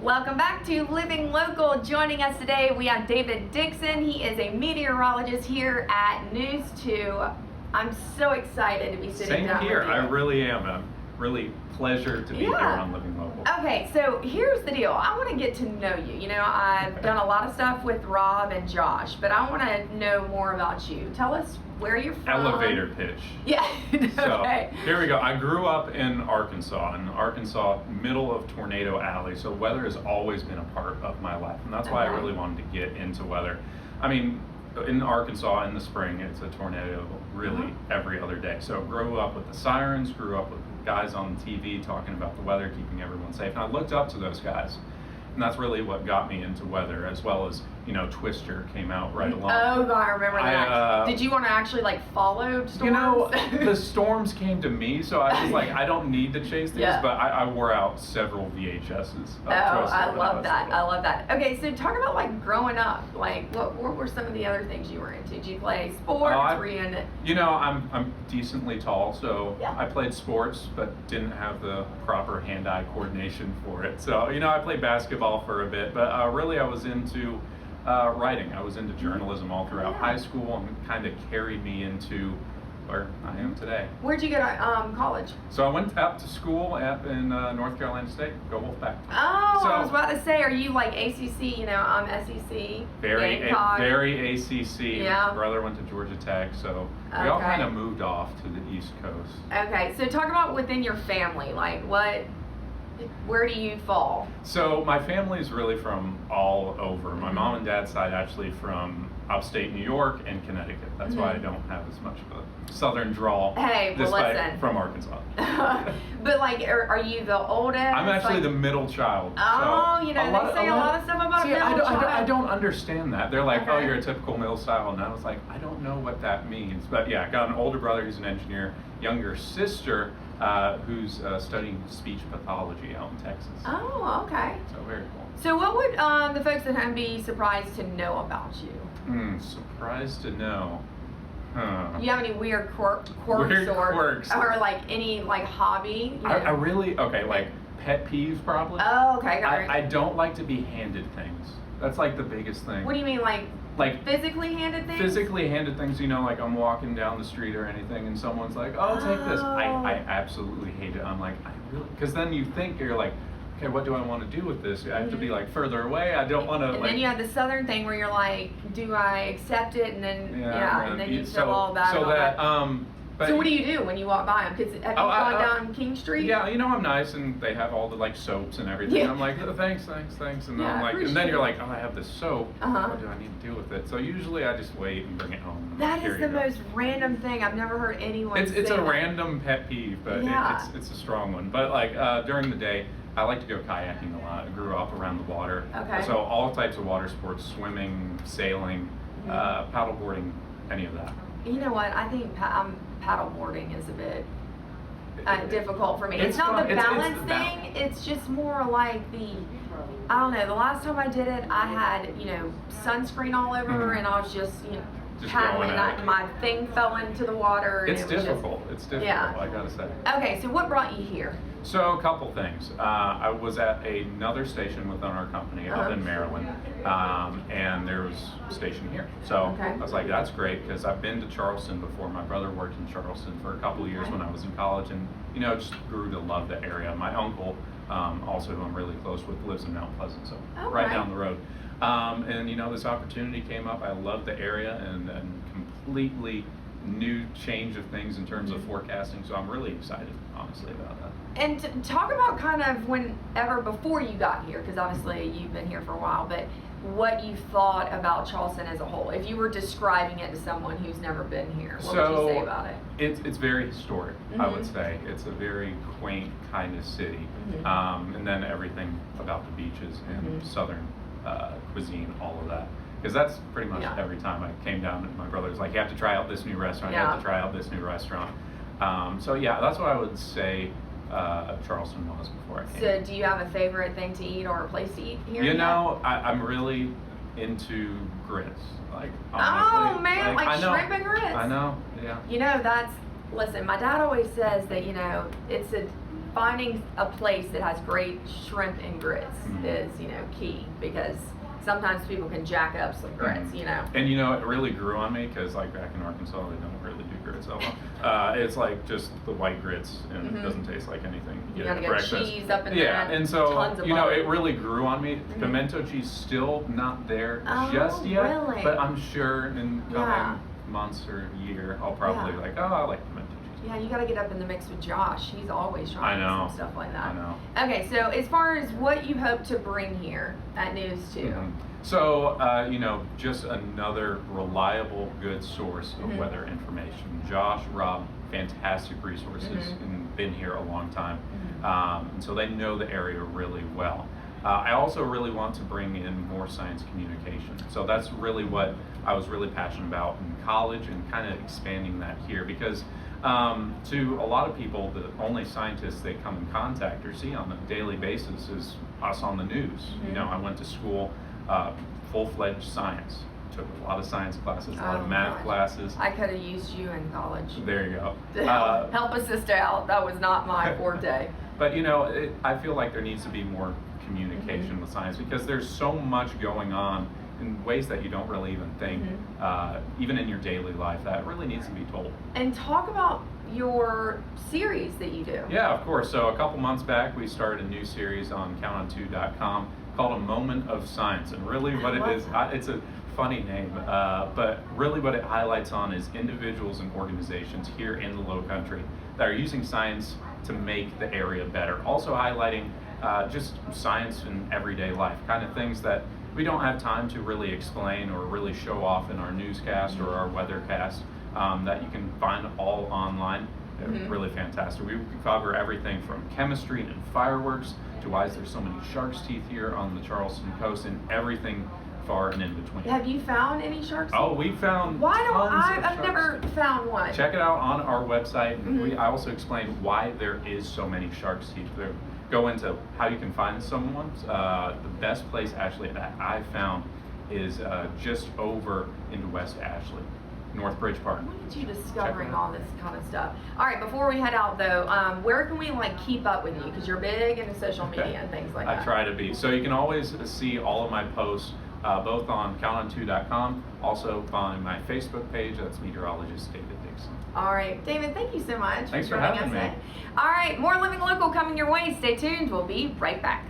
Welcome back to Living Local. Joining us today, we have David Dickson. He is a meteorologist here at News 2. I'm so excited to be sitting down here. with you. I really am. A really pleasure to be here on Living Local. Okay, so here's the deal. I want to get to know you. You know, I've done a lot of stuff with Rob and Josh, but I want to know more about you. Tell us where you're from. Elevator pitch. Yeah. Okay. So here we go. I grew up in Arkansas, middle of Tornado Alley. So weather has always been a part of my life, and that's why I really wanted to get into weather. I mean, in Arkansas in the spring, it's a tornado really every other day. So grew up with the sirens, grew up with guys on TV talking about the weather, keeping everyone safe. And I looked up to those guys. And that's really what got me into weather, as well as, you know, Twister came out right along. Oh, I remember that. Did you want to actually like follow storms? You know, the storms came to me, so I was like, I don't need to chase these, but I wore out several VHSs. I love that. I love that. Okay, so talk about like growing up. Like, what were some of the other things you were into? Did you play sports? Were you into? You know, I'm decently tall, so I played sports, but didn't have the proper hand-eye coordination for it. So, you know, I played basketball for a bit, but really I was into writing. I was into journalism all throughout high school, and kind of carried me into where I am today. Where'd you go to college? So I went out to school up in North Carolina State. Go Wolfpack. Oh, so, I was about to say, are you like ACC? You know, I'm SEC. Very ACC. Yeah. My brother went to Georgia Tech, so we all kind of moved off to the East Coast. Okay, so talk about within your family, like where do you fall? So my family is really from all over. My mom and dad's side actually from upstate New York and Connecticut. That's why I don't have as much of a southern drawl. Hey, well, listen. From Arkansas. But like, are you the oldest? I'm actually the middle child. Oh, so you know, they say a lot of stuff about a middle child. I don't understand that. They're like, oh, you're a typical middle child. And I was like, I don't know what that means. But yeah, I got an older brother who's an engineer, younger sister who's studying speech pathology out in Texas. Oh, okay. So very cool. So what would the folks at home be surprised to know about you? Surprised to know. You have any weird quirks or like any like hobby? You know? I really, like pet peeves probably. Oh, okay. I don't like to be handed things. That's like the biggest thing. What do you mean, like physically handed things? Physically handed things, you know, like I'm walking down the street or anything and someone's like, oh, take this. I absolutely hate it. I'm like, because then you think, you're like, okay, what do I want to do with this? I have to be like further away. I don't want to. And then you have the southern thing where you're like, do I accept it? And then and then you feel all bad. So what do you do when you walk by them? Have you gone down King Street? Yeah, you know, I'm nice, and they have all the like soaps and everything. Yeah. I'm like, oh, thanks, and then I'm like, and then you're like, oh, I have this soap. What do I need to do with it? So usually I just wait and bring it home. That is the most random thing. I've never heard anyone. It's a random pet peeve, but it's a strong one. But like during the day, I like to go kayaking a lot. I grew up around the water. Okay. So all types of water sports: swimming, sailing, paddleboarding, any of that. You know what? I think paddleboarding is a bit difficult for me. It's not the balance thing. It's just more like I don't know. The last time I did it, I had, you know, sunscreen all over, and I was just, you know, paddling. My thing fell into the water. It's difficult. It's difficult. Yeah. I gotta say. Okay, so what brought you here? So a couple things. I was at another station within our company up in Maryland, and there was a station here. So I was like, that's great, because I've been to Charleston before. My brother worked in Charleston for a couple of years when I was in college, and you know, just grew to love the area. My uncle, also who I'm really close with, lives in Mount Pleasant, so right down the road. And you know, this opportunity came up. I love the area, and completely new change of things in terms of forecasting. So I'm really excited, honestly, about that. And talk about kind of whenever before you got here, because obviously you've been here for a while, but what you thought about Charleston as a whole. If you were describing it to someone who's never been here, what would you say about it? It's very historic, I would say. It's a very quaint kind of city. And then everything about the beaches and southern cuisine, all of that. Because that's pretty much every time I came down, my brother was like, you have to try out this new restaurant, you have to try out this new restaurant. So yeah, that's what I would say Charleston was before I came. So do you have a favorite thing to eat or a place to eat here? You know, I'm really into grits. Like, honestly. Oh man, like shrimp and grits? I know, yeah. You know, listen, my dad always says that, you know, it's a finding a place that has great shrimp and grits is, key, because sometimes people can jack up some grits, And it really grew on me because like back in Arkansas, they don't really do grits that well. It's like just the white grits, and it doesn't taste like anything you get gotta at get breakfast. cheese up in there. Yeah, and so tons of butter. it really grew on me. Pimento cheese still not there just yet, really? but I'm sure in coming months or year, I'll probably I like pimento cheese. Yeah, you got to get up in the mix with Josh. He's always trying some stuff like that. I know. Okay, so as far as what you hope to bring here at News 2. So, just another reliable, good source of weather information. Josh, Rob, fantastic resources and been here a long time. And so they know the area really well. I also really want to bring in more science communication. So that's really what I was really passionate about in college, and kind of expanding that here, because to a lot of people, the only scientists they come in contact or see on a daily basis is us on the news. I went to school, full-fledged science. Took a lot of science classes, a lot of math classes. I could have used you in college. There you go. To help a sister out. That was not my forte. But I feel like there needs to be more communication with science, because there's so much going on in ways that you don't really even think, even in your daily life, that really needs to be told. And talk about your series that you do. Yeah, of course. So a couple months back, we started a new series on counton2.com called A Moment of Science. And really what it is, it's a funny name, but really what it highlights on is individuals and organizations here in the Low Country that are using science to make the area better. Also highlighting just science in everyday life, kind of things that we don't have time to really explain or really show off in our newscast or our weathercast, that you can find all online. They're really fantastic. We cover everything from chemistry and fireworks to why is there so many shark's teeth here on the Charleston coast, and everything far and in between. Have you found any shark's teeth? Oh, we found I've never found one. Check it out on our website. I also explain why there is so many shark's teeth. Go into how you can find someone. The best place actually that I found is just over into West Ashley, North Bridge Park. Look at you discovering all this kind of stuff. All right, before we head out though, where can we keep up with you? Because you're big into social media and things like that. I try to be. So you can always see all of my posts, both on counton2.com, also on my Facebook page. That's Meteorologist David Dickson. All right, David, thank you so much. Thanks for having me. All right, more Living Local coming your way. Stay tuned. We'll be right back.